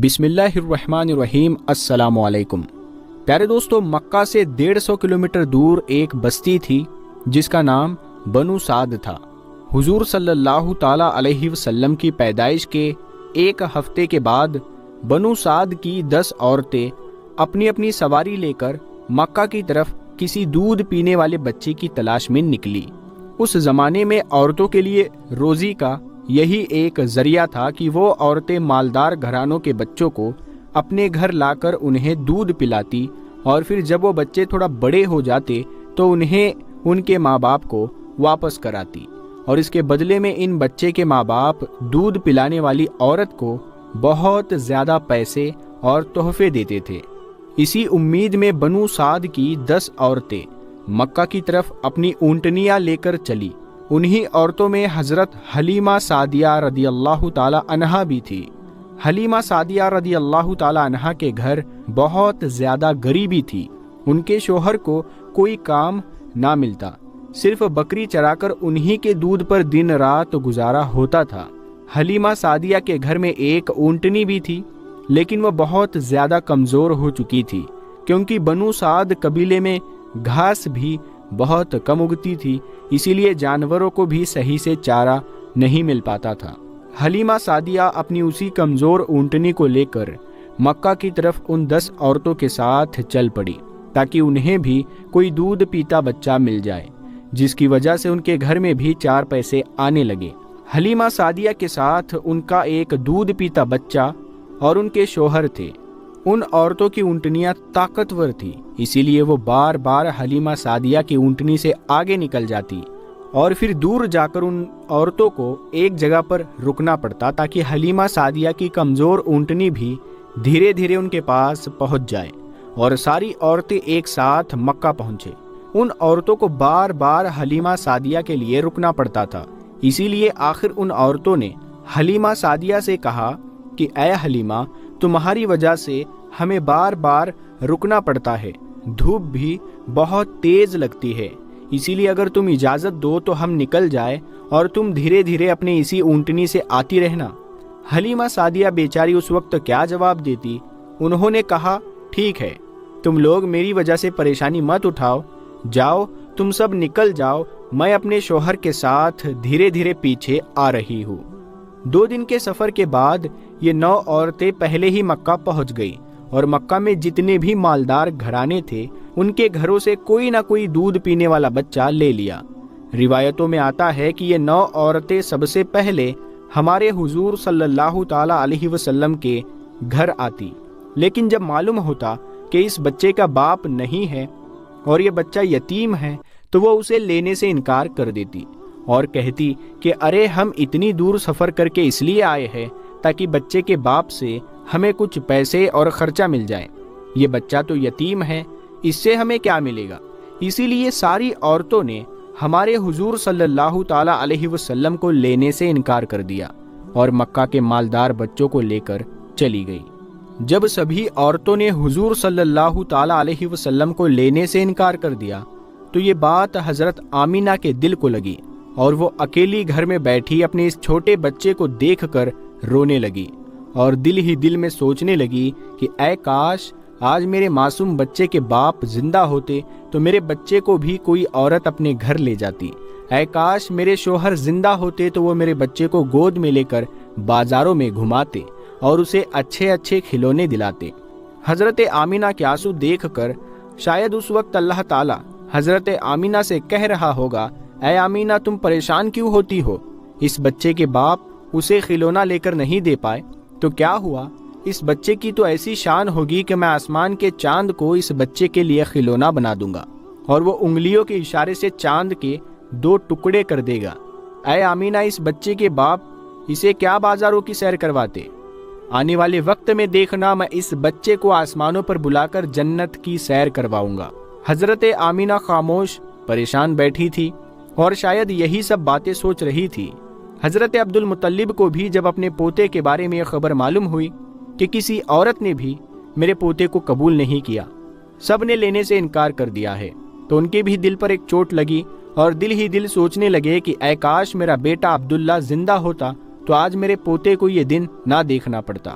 بسم اللہ الرحمن الرحیم۔ السلام علیکم پیارے دوستو، مکہ سے 150 کلومیٹر دور ایک بستی تھی جس کا نام بنو سعد تھا۔ حضور صلی اللہ تعالیٰ علیہ وسلم کی پیدائش کے ایک ہفتے کے بعد بنو سعد کی 10 عورتیں اپنی اپنی سواری لے کر مکہ کی طرف کسی دودھ پینے والے بچے کی تلاش میں نکلی۔ اس زمانے میں عورتوں کے لیے روزی کا یہی ایک ذریعہ تھا کہ وہ عورتیں مالدار گھرانوں کے بچوں کو اپنے گھر لا کر انہیں دودھ پلاتی، اور پھر جب وہ بچے تھوڑا بڑے ہو جاتے تو انہیں ان کے ماں باپ کو واپس کراتی، اور اس کے بدلے میں ان بچے کے ماں باپ دودھ پلانے والی عورت کو بہت زیادہ پیسے اور تحفے دیتے تھے۔ اسی امید میں بنو سعد کی 10 عورتیں مکہ کی طرف اپنی اونٹنیاں لے کر چلی۔ انہی عورتوں میں حضرت حلیمہ سعدیہ رضی اللہ تعالی عنہا بھی تھی۔ حلیمہ سعدیہ رضی اللہ تعالی عنہا کے گھر بہت زیادہ غریبی تھی۔ ان کے شوہر کو کوئی کام نہ ملتا، صرف بکری چرا کر انہی کے دودھ پر دن رات گزارا ہوتا تھا۔ حلیمہ سعدیہ کے گھر میں ایک اونٹنی بھی تھی، لیکن وہ بہت زیادہ کمزور ہو چکی تھی، کیونکہ بنو سعد قبیلے میں گھاس بھی بہت کم اگتی تھی، اسی لیے جانوروں کو بھی صحیح سے چارہ نہیں مل پاتا تھا۔ حلیمہ سعدیہ اپنی اسی کمزور اونٹنی کو لے کر مکہ کی طرف ان 10 عورتوں کے ساتھ چل پڑی تاکہ انہیں بھی کوئی دودھ پیتا بچہ مل جائے، جس کی وجہ سے ان کے گھر میں بھی 4 پیسے آنے لگے۔ حلیمہ سعدیہ کے ساتھ ان کا ایک دودھ پیتا بچہ اور ان کے شوہر تھے۔ ان عورتوں کی اونٹنیاں طاقتور تھی، اسی لیے وہ بار بار حلیمہ سعدیہ کی اونٹنی سے آگے نکل جاتی، اور پھر دور جا کر ان عورتوں کو ایک جگہ پر رکنا پڑتا تاکہ حلیمہ سعدیہ کی کمزور اونٹنی بھی دھیرے دھیرے ان کے پاس پہنچ جائے اور ساری عورتیں ایک ساتھ مکہ پہنچے۔ ان عورتوں کو بار بار حلیمہ سعدیہ کے لیے رکنا پڑتا تھا، اسی لیے آخر ان عورتوں نے حلیمہ سعدیہ سے کہا کہ اے حلیمہ، تمہاری وجہ سے ہمیں بار بار رکنا پڑتا ہے، دھوپ بھی بہت تیز لگتی ہے، اسی لیے اگر تم اجازت دو تو ہم نکل جائے اور تم دھیرے دھیرے اپنے اسی اونٹنی سے آتی رہنا۔ حلیمہ سعدیہ بیچاری اس وقت کیا جواب دیتی؟ انہوں نے کہا، ٹھیک ہے، تم لوگ میری وجہ سے پریشانی مت اٹھاؤ، جاؤ تم سب نکل جاؤ، میں اپنے شوہر کے ساتھ دھیرے دھیرے پیچھے آ رہی ہوں۔ 2 دن کے سفر کے بعد یہ 9 عورتیں پہلے ہی مکہ پہنچ گئی، اور مکہ میں جتنے بھی مالدار گھرانے تھے ان کے گھروں سے کوئی نہ کوئی دودھ پینے والا بچہ لے لیا۔ روایتوں میں آتا ہے کہ یہ 9 عورتیں سب سے پہلے ہمارے حضور صلی اللہ تعالیٰ علیہ وسلم کے گھر آتی، لیکن جب معلوم ہوتا کہ اس بچے کا باپ نہیں ہے اور یہ بچہ یتیم ہے تو وہ اسے لینے سے انکار کر دیتی اور کہتی کہ ارے ہم اتنی دور سفر کر کے اس لیے آئے ہیں تاکہ بچے کے باپ سے ہمیں کچھ پیسے اور خرچہ مل جائے، یہ بچہ تو یتیم ہے، اس سے ہمیں کیا ملے گا۔ اسی لیے ساری عورتوں نے ہمارے حضور صلی اللہ تعالیٰ علیہ وسلم کو لینے سے انکار کر دیا اور مکہ کے مالدار بچوں کو لے کر چلی گئی۔ جب سبھی عورتوں نے حضور صلی اللہ تعالیٰ علیہ وسلم کو لینے سے انکار کر دیا تو یہ بات حضرت آمینہ کے دل کو لگی، اور وہ اکیلی گھر میں بیٹھی اپنے اس چھوٹے بچے کو دیکھ کر رونے لگی، اور دل ہی دل میں سوچنے لگی کہ اے کاش آج میرے معصوم بچے کے باپ زندہ ہوتے تو میرے بچے کو بھی کوئی عورت اپنے گھر لے جاتی، اے کاش میرے شوہر زندہ ہوتے تو وہ میرے بچے کو گود میں لے کر بازاروں میں گھماتے اور اسے اچھے اچھے کھلونے دلاتے۔ حضرت آمینہ کے آنسو دیکھ کر شاید اس وقت اللہ تعالیٰ حضرت آمینہ سے کہہ رہا ہوگا، اے آمینہ تم پریشان کیوں ہوتی ہو؟ اس بچے کے باپ اسے کھلونا لے کر نہیں دے پائے تو کیا ہوا؟ اس بچے کی تو ایسی شان ہوگی کہ میں آسمان کے چاند کو اس بچے کے لیے کھلونا بنا دوں گا، اور وہ انگلیوں کے اشارے سے چاند کے 2 ٹکڑے کر دے گا۔ اے آمینہ، اس بچے کے باپ اسے کیا بازاروں کی سیر کرواتے؟ آنے والے وقت میں دیکھنا میں اس بچے کو آسمانوں پر بلا کر جنت کی سیر کرواؤں گا۔ حضرت آمینہ خاموش پریشان بیٹھی تھی اور شاید یہی سب باتیں سوچ رہی تھی۔ حضرت عبد المطلب کو بھی جب اپنے پوتے کے بارے میں یہ خبر معلوم ہوئی کہ کسی عورت نے بھی میرے پوتے کو قبول نہیں کیا، سب نے لینے سے انکار کر دیا ہے، تو ان کے بھی دل پر ایک چوٹ لگی اور دل ہی دل سوچنے لگے کہ اے کاش میرا بیٹا عبداللہ زندہ ہوتا تو آج میرے پوتے کو یہ دن نہ دیکھنا پڑتا۔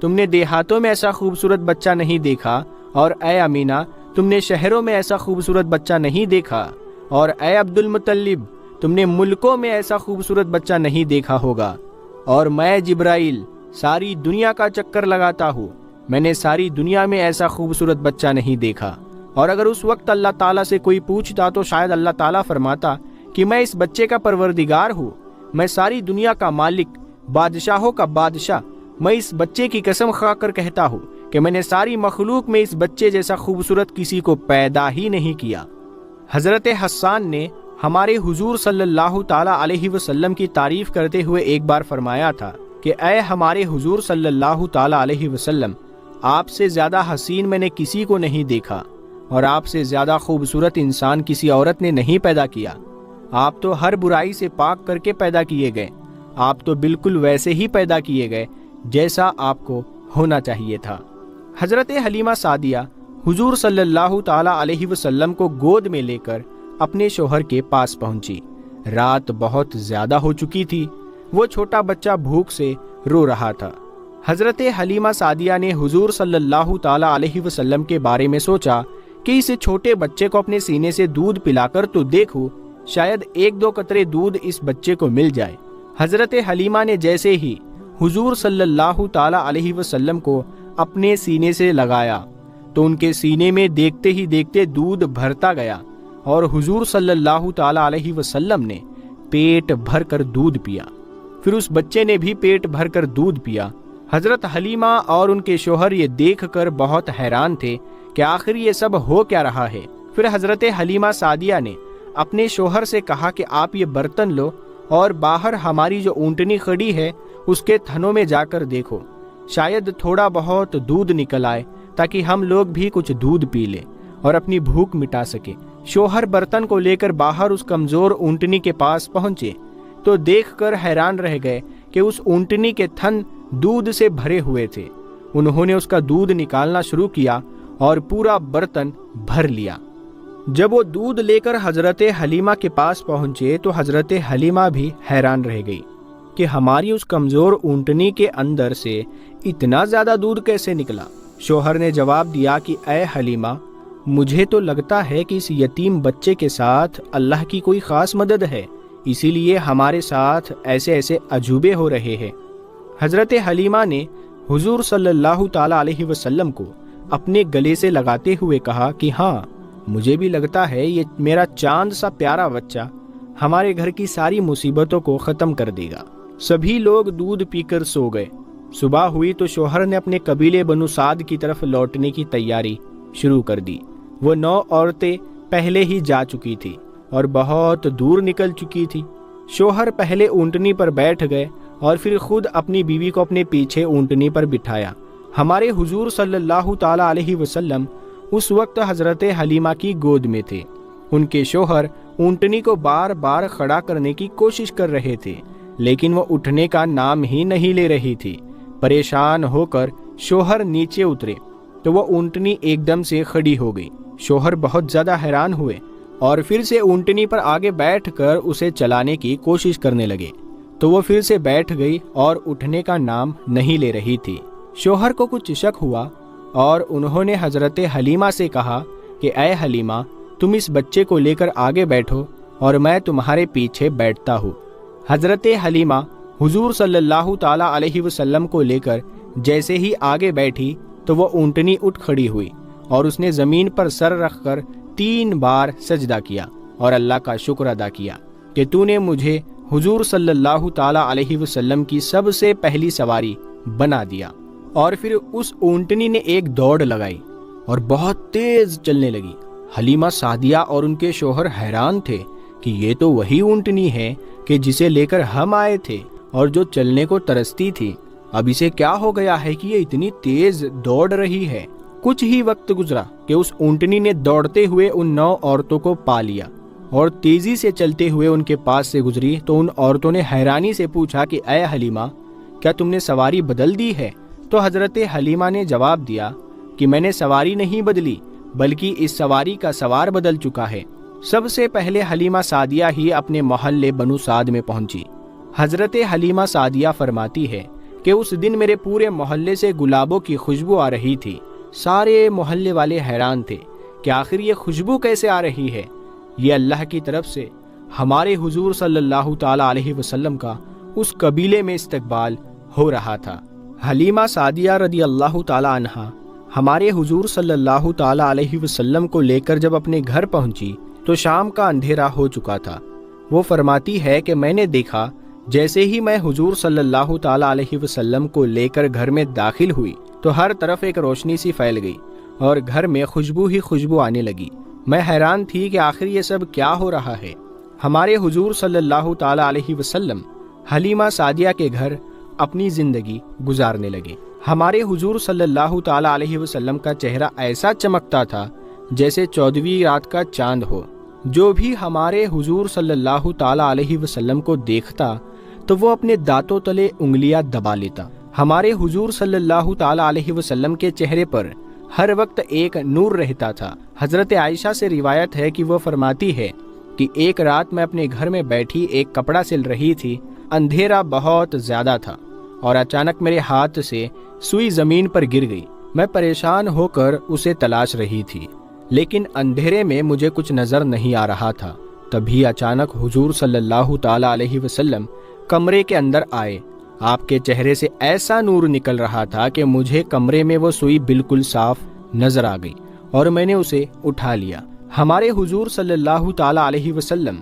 تم نے دیہاتوں میں ایسا خوبصورت بچہ نہیں دیکھا، اور اے امینہ تم نے شہروں میں ایسا خوبصورت بچہ نہیں دیکھا، اور اے عبد المطلب تم نے ملکوں میں ایسا خوبصورت بچہ نہیں دیکھا ہوگا، اور میں جبرائیل ساری دنیا کا چکر لگاتا ہوں، میں نے ساری دنیا میں ایسا خوبصورت بچہ نہیں دیکھا۔ اور اگر اس وقت اللہ تعالیٰ سے کوئی پوچھتا تو شاید اللہ تعالیٰ فرماتا کہ میں اس بچے کا پروردگار ہوں، میں ساری دنیا کا مالک، بادشاہوں کا بادشاہ، میں اس بچے کی قسم کھا کر کہتا ہوں کہ میں نے ساری مخلوق میں اس بچے جیسا خوبصورت کسی کو پیدا ہی نہیں کیا۔ حضرت حسان نے ہمارے حضور صلی اللہ تعالیٰ علیہ وسلم کی تعریف کرتے ہوئے ایک بار فرمایا تھا کہ اے ہمارے حضور صلی اللہ تعالیٰ علیہ وسلم، آپ سے زیادہ حسین میں نے کسی کو نہیں دیکھا، اور آپ سے زیادہ خوبصورت انسان کسی عورت نے نہیں پیدا کیا۔ آپ تو ہر برائی سے پاک کر کے پیدا کیے گئے، آپ تو بالکل ویسے ہی پیدا کیے گئے جیسا آپ کو ہونا چاہیے تھا۔ حضرت حلیمہ سعدیہ حضور صلی اللہ تعالیٰ علیہ وسلم کو گود میں لے کر اپنے شوہر کے پاس پہنچی۔ رات بہت زیادہ ہو چکی تھی، وہ چھوٹا بچہ بھوک سے رو رہا تھا۔ حضرت حلیمہ سعدیہ نے حضور صلی اللہ تعالیٰ علیہ وسلم کے بارے میں سوچا کہ اس چھوٹے بچے کو اپنے سینے سے دودھ پلا کر تو دیکھو، شاید ایک دو قطرے دودھ اس بچے کو مل جائے۔ حضرت حلیمہ نے جیسے ہی حضور صلی اللہ تعالیٰ علیہ وسلم کو اپنے سینے سے لگایا تو ان کے سینے میں دیکھتے ہی دیکھتے دودھ بھرتا گیا، اور حضور صلی اللہ تعالیٰ علیہ وسلم نے پیٹ بھر کر دودھ پیا۔ پھر اس بچے نے بھی پیٹ بھر کر دودھ پیا۔ حضرت حلیمہ اور ان کے شوہر یہ دیکھ کر بہت حیران تھے کہ آخر یہ سب ہو کیا رہا ہے۔ پھر حضرت حلیمہ سعدیہ نے اپنے شوہر سے کہا کہ آپ یہ برتن لو اور باہر ہماری جو اونٹنی کھڑی ہے اس کے تھنوں میں جا کر دیکھو، شاید تھوڑا بہت دودھ نکل آئے تاکہ ہم لوگ بھی کچھ دودھ پی لیں اور اپنی بھوک مٹا سکے۔ شوہر برتن کو لے کر باہر اس کمزور اونٹنی کے پاس پہنچے تو دیکھ کر حیران رہ گئے کہ اس اونٹنی کے تھن دودھ سے بھرے ہوئے تھے۔ انہوں نے اس کا دودھ نکالنا شروع کیا اور پورا برتن بھر لیا۔ جب وہ دودھ لے کر حضرت حلیمہ کے پاس پہنچے تو حضرت حلیمہ بھی حیران رہ گئی کہ ہماری اس کمزور اونٹنی کے اندر سے اتنا زیادہ دودھ کیسے نکلا۔ شوہر نے جواب دیا کہ اے حلیمہ، مجھے تو لگتا ہے کہ اس یتیم بچے کے ساتھ اللہ کی کوئی خاص مدد ہے، اسی لیے ہمارے ساتھ ایسے ایسے عجوبے ہو رہے ہیں۔ حضرت حلیمہ نے حضور صلی اللہ تعالیٰ علیہ وسلم کو اپنے گلے سے لگاتے ہوئے کہا کہ ہاں، مجھے بھی لگتا ہے یہ میرا چاند سا پیارا بچہ ہمارے گھر کی ساری مصیبتوں کو ختم کر دے گا۔ سبھی لوگ دودھ پی کر سو گئے۔ صبح ہوئی تو شوہر نے اپنے قبیلے بنو سعد کی طرف لوٹنے کی تیاری شروع کر دی۔ وہ 9 عورتیں پہلے ہی جا چکی تھی اور بہت دور نکل چکی تھی۔ شوہر پہلے اونٹنی پر بیٹھ گئے اور پھر خود اپنی بیوی کو اپنے پیچھے اونٹنی پر بٹھایا۔ ہمارے حضور صلی اللہ تعالیٰ علیہ وسلم اس وقت حضرت حلیمہ کی گود میں تھے۔ ان کے شوہر اونٹنی کو بار بار کھڑا کرنے کی کوشش کر رہے تھے، لیکن وہ اٹھنے کا نام ہی نہیں لے رہی تھی۔ پریشان ہو کر شوہر نیچے اترے تو وہ اونٹنی ایک دم سے کھڑی ہو گئی۔ شوہر بہت زیادہ حیران ہوئے اور پھر سے اونٹنی پر آگے بیٹھ کر اسے چلانے کی کوشش کرنے لگے تو وہ پھر سے بیٹھ گئی اور اٹھنے کا نام نہیں لے رہی تھی۔ شوہر کو کچھ شک ہوا اور انہوں نے حضرت حلیمہ سے کہا کہ اے حلیمہ، تم اس بچے کو لے کر آگے بیٹھو اور میں تمہارے پیچھے بیٹھتا ہوں۔ حضرت حلیمہ حضور صلی اللہ تعالیٰ علیہ وسلم کو لے کر جیسے ہی آگے بیٹھی تو وہ اونٹنی اٹھ کھڑی ہوئی اور اس نے زمین پر سر رکھ کر 3 بار سجدہ کیا اور اللہ کا شکر ادا کیا کہ تو نے مجھے حضور صلی اللہ تعالیٰ علیہ وسلم کی سب سے پہلی سواری بنا دیا۔ اور پھر اس اونٹنی نے ایک دوڑ لگائی اور بہت تیز چلنے لگی۔ حلیمہ سعدیہ اور ان کے شوہر حیران تھے کہ یہ تو وہی اونٹنی ہے کہ جسے لے کر ہم آئے تھے اور جو چلنے کو ترستی تھی، اب اسے کیا ہو گیا ہے کہ یہ اتنی تیز دوڑ رہی ہے۔ کچھ ہی وقت گزرا کہ اس اونٹنی نے دوڑتے ہوئے ان 9 عورتوں کو پا لیا اور تیزی سے چلتے ہوئے ان کے پاس سے گزری تو ان عورتوں نے حیرانی سے پوچھا کہ اے حلیمہ، کیا تم نے سواری بدل دی ہے؟ تو حضرت حلیمہ نے جواب دیا کہ میں نے سواری نہیں بدلی بلکہ اس سواری کا سوار بدل چکا ہے۔ سب سے پہلے حلیمہ سعدیہ ہی اپنے محلے بنو سعد میں پہنچی۔ حضرت حلیمہ سعدیہ فرماتی ہے کہ اس دن میرے پورے محلے سے گلابوں کی خوشبو آ رہی تھی۔ سارے محلے والے حیران تھے کہ آخر یہ خوشبو کیسے آ رہی ہے۔ یہ اللہ کی طرف سے ہمارے حضور صلی اللہ تعالی علیہ وسلم کا اس قبیلے میں استقبال ہو رہا تھا۔ حلیمہ سعدیہ رضی اللہ تعالی عنہا ہمارے حضور صلی اللہ تعالی علیہ وسلم کو لے کر جب اپنے گھر پہنچی تو شام کا اندھیرا ہو چکا تھا۔ وہ فرماتی ہے کہ میں نے دیکھا جیسے ہی میں حضور صلی اللہ تعالی علیہ وسلم کو لے کر گھر میں داخل ہوئی تو ہر طرف ایک روشنی سی پھیل گئی اور گھر میں خوشبو ہی خوشبو آنے لگی۔ میں حیران تھی کہ آخر یہ سب کیا ہو رہا ہے۔ ہمارے حضور صلی اللہ تعالی علیہ وسلم حلیمہ سعدیہ کے گھر اپنی زندگی گزارنے لگے۔ ہمارے حضور صلی اللہ تعالی علیہ وسلم کا چہرہ ایسا چمکتا تھا جیسے 14ویں رات کا چاند ہو۔ جو بھی ہمارے حضور صلی اللہ تعالی علیہ وسلم کو دیکھتا تو وہ اپنے دانتوں تلے انگلیاں دبا لیتا۔ ہمارے حضور صلی اللہ تعالی علیہ وسلم کے چہرے پر ہر وقت ایک نور رہتا تھا۔ حضرت عائشہ سے روایت ہے کہ وہ فرماتی ہے کہ ایک رات میں اپنے گھر میں بیٹھی ایک کپڑا سل رہی تھی، اندھیرا بہت زیادہ تھا اور اچانک میرے ہاتھ سے سوئی زمین پر گر گئی۔ میں پریشان ہو کر اسے تلاش رہی تھی لیکن اندھیرے میں مجھے کچھ نظر نہیں آ رہا تھا۔ تبھی اچانک حضور صلی اللہ تعالی علیہ وسلم کمرے کے اندر آئے۔ آپ کے چہرے سے ایسا نور نکل رہا تھا کہ مجھے کمرے میں وہ سوئی بالکل صاف نظر آ گئی اور میں نے اسے اٹھا لیا۔ ہمارے حضور صلی اللہ تعالی علیہ وسلم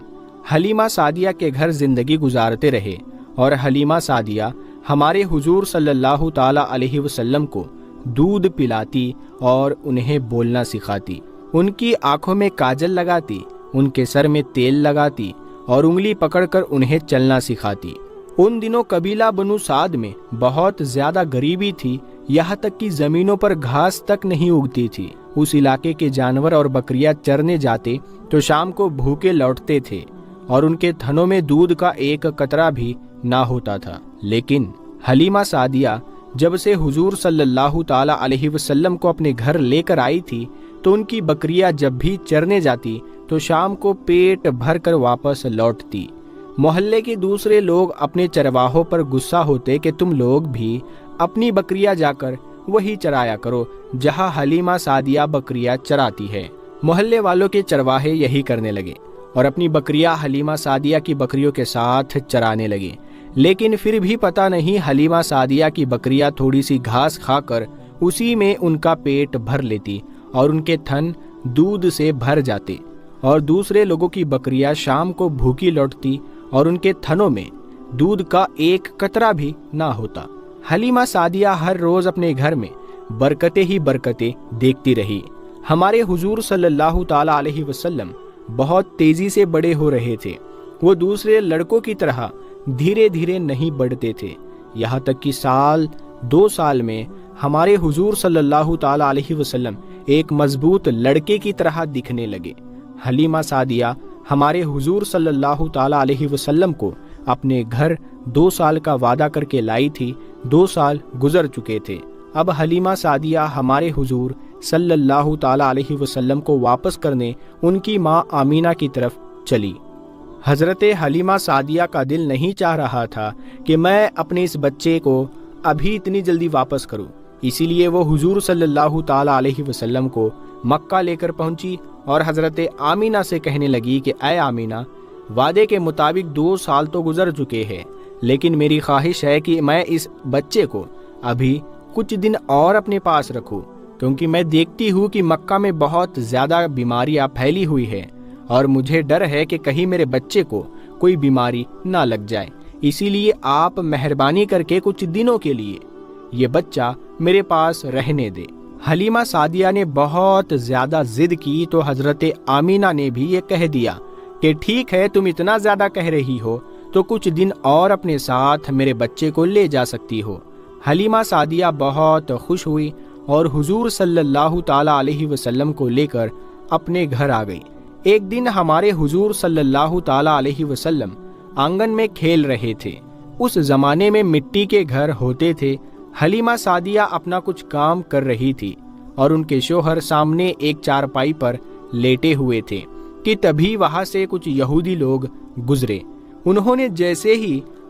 حلیمہ سعدیہ کے گھر زندگی گزارتے رہے اور حلیمہ سعدیہ ہمارے حضور صلی اللہ تعالی علیہ وسلم کو دودھ پلاتی اور انہیں بولنا سکھاتی، ان کی آنکھوں میں کاجل لگاتی، ان کے سر میں تیل لگاتی اور انگلی پکڑ کر انہیں چلنا سکھاتی۔ ان دنوں قبیلہ بنو سعد میں بہت زیادہ غریبی تھی، یہاں تک کہ زمینوں پر گھاس تک نہیں اگتی تھی۔ اس علاقے کے جانور اور بکریاں چرنے جاتے تو شام کو بھوکے لوٹتے تھے اور ان کے تھنوں میں دودھ کا ایک قطرہ بھی نہ ہوتا تھا۔ لیکن حلیمہ سعدیہ جب سے حضور صلی اللہ تعالی علیہ وسلم کو اپنے گھر لے کر آئی تھی تو ان کی بکریاں جب بھی چرنے جاتی تو شام کو پیٹ بھر کر واپس لوٹتی۔ محلے کے دوسرے لوگ اپنے چرواہوں پر غصہ ہوتے کہ تم لوگ بھی اپنی بکریاں جا کر وہی چرایا کرو جہاں حلیمہ سعدیہ بکریاں چراتی ہے۔ محلے والوں کے چرواہے یہی کرنے لگے اور اپنی بکریاں حلیمہ سعدیہ کی بکریوں کے ساتھ چرانے لگے، لیکن پھر بھی پتہ نہیں حلیمہ سعدیہ کی بکریاں تھوڑی سی گھاس کھا کر اسی میں ان کا پیٹ بھر لیتی اور ان کے تھن دودھ سے بھر جاتے، اور دوسرے لوگوں کی بکریاں شام کو بھوکی لوٹتی اور ان کے تھنوں میں دودھ کا ایک قطرہ بھی نہ ہوتا۔ حلیمہ سعدیہ ہر روز اپنے گھر میں برکتیں ہی برکتیں دیکھتی رہی۔ ہمارے حضور صلی اللہ تعالی علیہ وسلم بہت تیزی سے بڑے ہو رہے تھے، وہ دوسرے لڑکوں کی طرح دھیرے دھیرے نہیں بڑھتے تھے، یہاں تک کہ سال 2 سال میں ہمارے حضور صلی اللہ تعالی علیہ وسلم ایک مضبوط لڑکے کی طرح دکھنے لگے۔ حلیمہ سعدیہ ہمارے حضور صلی اللہ تعالی علیہ وسلم کو اپنے گھر 2 سال کا وعدہ کر کے لائی تھی۔ 2 سال گزر چکے تھے۔ اب حلیمہ سعدیہ ہمارے حضور صلی اللہ تعالی علیہ وسلم کو واپس کرنے ان کی ماں آمینہ کی طرف چلی۔ حضرت حلیمہ سعدیہ کا دل نہیں چاہ رہا تھا کہ میں اپنے اس بچے کو ابھی اتنی جلدی واپس کروں، اسی لیے وہ حضور صلی اللہ تعالی علیہ وسلم کو مکہ لے کر پہنچی اور حضرت آمینہ سے کہنے لگی کہ اے آمینہ، وعدے کے مطابق 2 سال تو گزر چکے ہیں، لیکن میری خواہش ہے کہ میں اس بچے کو ابھی کچھ دن اور اپنے پاس رکھوں، کیونکہ میں دیکھتی ہوں کہ مکہ میں بہت زیادہ بیماریاں پھیلی ہوئی ہیں اور مجھے ڈر ہے کہ کہیں میرے بچے کو کوئی بیماری نہ لگ جائے، اسی لیے آپ مہربانی کر کے کچھ دنوں کے لیے یہ بچہ میرے پاس رہنے دے۔ حلیمہ سعدیہ نے بہت زیادہ ضد کی تو حضرت آمینہ نے بھی یہ کہہ دیا کہ ٹھیک ہے، تم اتنا زیادہ کہہ رہی ہو تو کچھ دن اور اپنے ساتھ میرے بچے کو لے جا سکتی ہو۔ حلیمہ سعدیہ بہت خوش ہوئی اور حضور صلی اللہ تعالی علیہ وسلم کو لے کر اپنے گھر آ گئی۔ ایک دن ہمارے حضور صلی اللہ تعالی علیہ وسلم آنگن میں کھیل رہے تھے۔ اس زمانے میں مٹی کے گھر ہوتے تھے۔ حلیمہ سعدیہ اپنا کچھ کام کر رہی تھی اور ان کے شوہر سامنے ایک چارپائی پر لیٹے ہوئے تھے کہ تبھی وہاں سے کچھ یہودی لوگ گزرے۔ انہوں نے جیسے ہی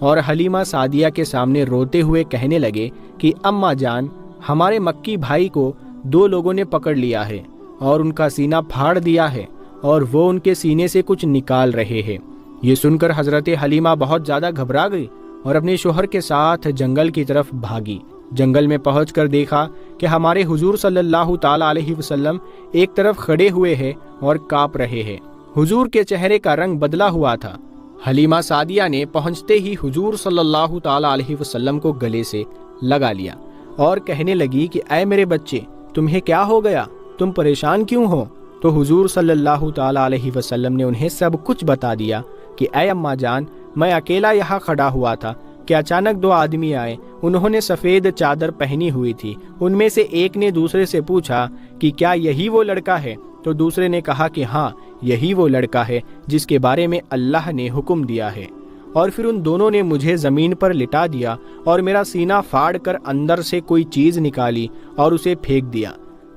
اور حلیمہ سعدیہ کے سامنے روتے ہوئے کہنے لگے کہ اماں جان، ہمارے مکی بھائی کو 2 لوگوں نے پکڑ لیا ہے اور ان کا سینہ پھاڑ دیا ہے اور وہ ان کے سینے سے کچھ نکال رہے ہیں۔ یہ سن کر حضرت حلیمہ بہت زیادہ گھبرا گئی اور اپنے شوہر کے ساتھ جنگل کی طرف بھاگی۔ جنگل میں پہنچ کر دیکھا کہ ہمارے حضور صلی اللہ تعالی علیہ وسلم ایک طرف کھڑے ہوئے ہیں اور کانپ رہے ہیں۔ حضور کے چہرے کا رنگ بدلا ہوا تھا۔ حلیمہ سعدیہ نے پہنچتے ہی حضور صلی اللہ تعالی علیہ وسلم کو گلے سے لگا لیا اور کہنے لگی کہ اے میرے بچے، تمہیں کیا ہو گیا؟ تم پریشان کیوں ہو؟ تو حضور صلی اللہ تعالی علیہ وسلم نے انہیں سب کچھ بتا دیا کہ اے اماں جان، میں اکیلا یہاں کھڑا ہوا تھا کہ اچانک 2 آدمی آئے۔ انہوں نے سفید چادر پہنی ہوئی تھی۔ ان میں سے ایک نے دوسرے سے پوچھا کہ کیا یہی وہ لڑکا ہے؟ تو دوسرے نے کہا کہ ہاں، یہی وہ لڑکا ہے جس کے بارے میں اللہ نے حکم دیا ہے۔ اور پھر ان دونوں نے مجھے زمین پر لٹا دیا اور میرا سینہ پھاڑ کر اندر سے کوئی چیز نکالی اور اسے پھینک دیا۔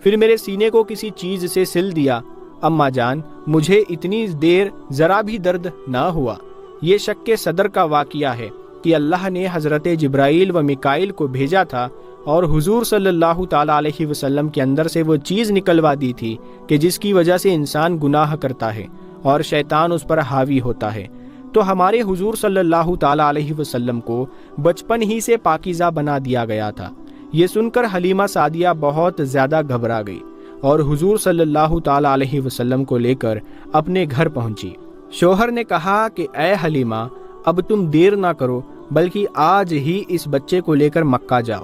پھر میرے سینے کو کسی چیز سے سل دیا۔ اماں جان، مجھے اتنی دیر ذرا بھی درد نہ ہوا۔ یہ شک کے صدر کا واقعہ ہے کہ اللہ نے حضرت جبرائیل و میکائیل کو بھیجا تھا اور حضور صلی اللہ تعالی علیہ وسلم کے اندر سے وہ چیز نکلوا دی تھی کہ جس کی وجہ سے انسان گناہ کرتا ہے اور شیطان اس پر حاوی ہوتا ہے۔ تو ہمارے حضور صلی اللہ تعالی علیہ وسلم کو بچپن ہی سے پاکیزہ بنا دیا گیا تھا۔ یہ سن کر حلیمہ سعدیہ بہت زیادہ گھبرا گئی اور حضور صلی اللہ تعالی علیہ وسلم کو لے کر اپنے گھر پہنچی۔ شوہر نے کہا کہ اے حلیمہ، اب تم دیر نہ کرو، بلکہ آج ہی اس بچے کو لے کر مکہ جاؤ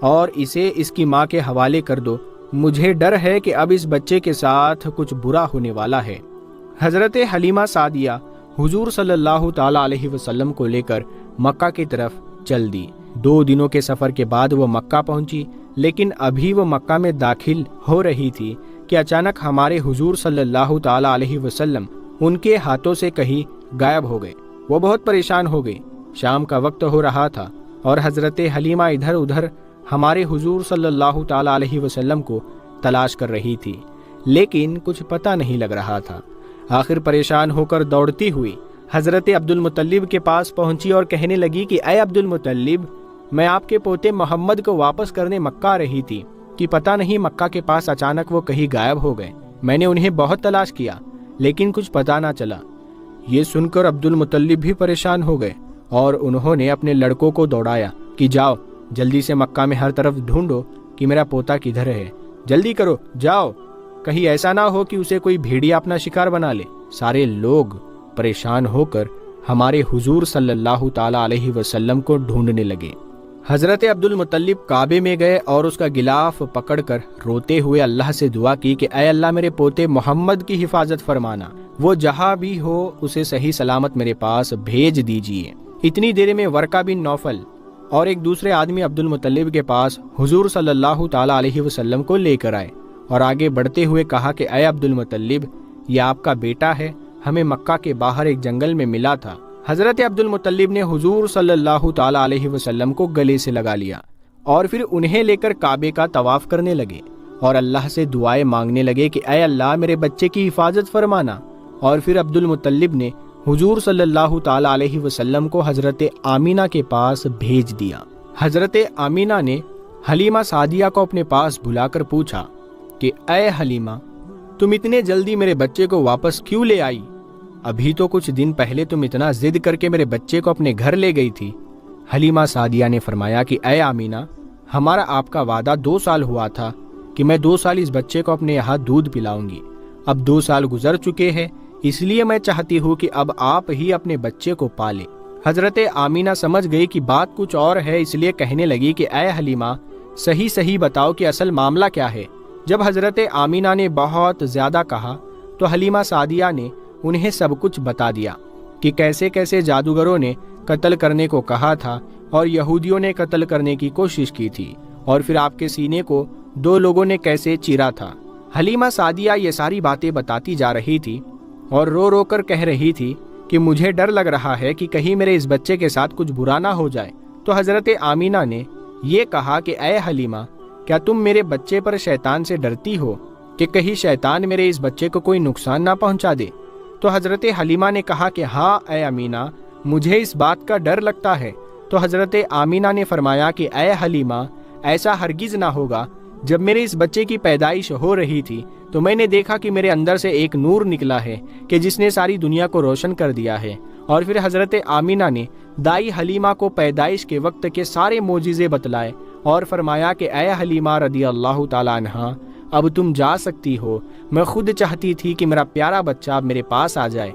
اور اسے اس کی ماں کے حوالے کر دو۔ مجھے ڈر ہے کہ اب اس بچے کے ساتھ کچھ برا ہونے والا ہے۔ حضرت حلیمہ سعدیہ حضور صلی اللہ تعالی علیہ وسلم کو لے کر مکہ کی طرف چل دی۔ 2 دنوں کے سفر کے بعد وہ مکہ پہنچی، لیکن ابھی وہ مکہ میں داخل ہو رہی تھی کہ اچانک ہمارے حضور صلی اللہ تعالی علیہ وسلم ان کے ہاتھوں سے کہیں غائب ہو گئے۔ وہ بہت پریشان ہو گئی۔ شام کا وقت ہو رہا تھا اور حضرت حلیمہ ادھر ادھر ہمارے حضور صلی اللہ تعالی علیہ وسلم کو تلاش کر رہی تھی، لیکن کچھ پتہ نہیں لگ رہا تھا۔ آخر پریشان ہو کر دوڑتی ہوئی حضرت عبد المطلب کے پاس پہنچی اور کہنے لگی کہ اے عبد المطلب، میں آپ کے پوتے محمد کو واپس کرنے مکہ آ رہی تھی کہ پتہ نہیں مکہ کے پاس اچانک وہ کہیں غائب ہو گئے۔ میں نے انہیں بہت تلاش کیا لیکن کچھ پتہ نہ چلا۔ یہ سن کر عبد المطلب بھی پریشان ہو گئے اور انہوں نے اپنے لڑکوں کو دوڑایا کہ جاؤ، جلدی سے مکہ میں ہر طرف ڈھونڈو کہ میرا پوتا کدھر ہے، جلدی کرو، جاؤ، کہیں ایسا نہ ہو کہ اسے کوئی بھیڑیا اپنا شکار بنا لے۔ سارے لوگ پریشان ہو کر ہمارے حضور صلی اللہ تعالی علیہ وسلم کو ڈھونڈنے لگے۔ حضرت عبد المطلب کعبے میں گئے اور اس کا غلاف پکڑ کر روتے ہوئے اللہ سے دعا کی کہ اے اللہ، میرے پوتے محمد کی حفاظت فرمانا، وہ جہاں بھی ہو اسے صحیح سلامت میرے پاس بھیج دیجیے۔ اتنی دیر میں ورقہ بن نوفل اور ایک دوسرے آدمی عبد المطلب کے پاس حضور صلی اللہ تعالی علیہ وسلم کو لے کر آئے اور آگے بڑھتے ہوئے کہا کہ اے عبد المطلب، یہ آپ کا بیٹا ہے، ہمیں مکہ کے باہر ایک جنگل میں ملا تھا۔ حضرت عبد المطلب نے حضور صلی اللہ تعالی علیہ وسلم کو گلے سے لگا لیا اور پھر انہیں لے کر کعبے کا طواف کرنے لگے اور اللہ سے دعائیں مانگنے لگے کہ اے اللہ، میرے بچے کی حفاظت فرمانا۔ اور پھر عبد المطلب نے حضور صلی اللہ تعالی علیہ وسلم کو حضرت آمینہ کے پاس بھیج دیا۔ حضرت آمینہ نے حلیمہ سعدیہ کو اپنے پاس بلا کر پوچھا کہ اے حلیمہ، تم اتنے جلدی میرے بچے کو واپس کیوں لے آئی؟ ابھی تو کچھ دن پہلے تم اتنا ضد کر کے میرے بچے کو اپنے گھر لے گئی تھی۔ حلیمہ سعدیہ نے فرمایا کہ اے آمینہ، ہمارا آپ کا وعدہ 2 سال ہوا تھا کہ میں 2 سال اس بچے کو اپنے یہاں دودھ پلاؤں گی۔ اب 2 سال گزر چکے ہیں، اس لیے میں چاہتی ہوں کہ اب آپ ہی اپنے بچے کو پالیں۔ حضرت آمینہ سمجھ گئی کہ بات کچھ اور ہے، اس لیے کہنے لگی کہ اے حلیمہ، صحیح بتاؤ کہ اصل معاملہ کیا ہے۔ جب حضرت آمینہ نے بہت زیادہ کہا تو حلیمہ سعدیہ نے انہیں سب کچھ بتا دیا کہ کیسے کیسے جادوگروں نے قتل کرنے کو کہا تھا اور یہودیوں نے قتل کرنے کی کوشش کی تھی، اور پھر آپ کے سینے کو 2 لوگوں نے کیسے چیرا تھا۔ حلیمہ سعدیہ یہ ساری باتیں بتاتی جا رہی تھی اور رو رو کر کہہ رہی تھی کہ مجھے ڈر لگ رہا ہے کہ کہیں میرے اس بچے کے ساتھ کچھ برا نہ ہو جائے۔ تو حضرت آمینہ نے یہ کہا کہ اے حلیمہ، کیا تم میرے بچے پر شیطان سے ڈرتی ہو کہ کہیں شیطان میرے اس بچے کو کوئی نقصان نہ پہنچا دے؟ تو حضرت حلیمہ نے کہا کہ ہاں اے آمینہ، مجھے اس بات کا ڈر لگتا ہے۔ تو حضرت آمینہ نے فرمایا کہ اے حلیمہ، ایسا ہرگز نہ ہوگا۔ جب میرے اس بچے کی پیدائش ہو رہی تھی تو میں نے دیکھا کہ میرے اندر سے ایک نور نکلا ہے کہ جس نے ساری دنیا کو روشن کر دیا ہے۔ اور پھر حضرت آمینہ نے دائی حلیمہ کو پیدائش کے وقت کے سارے معجزے بتلائے اور فرمایا کہ اے حلیمہ رضی اللہ تعالیٰ عنہا، اب تم جا سکتی ہو، میں خود چاہتی تھی کہ میرا پیارا بچہ اب میرے پاس آ جائے۔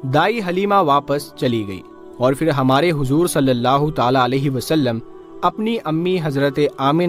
دائی حلیمہ واپس چلی گئی اور پھر ہمارے حضور صلی اللہ تعالیٰ علیہ وسلم اپنی امی حضرت آمینہ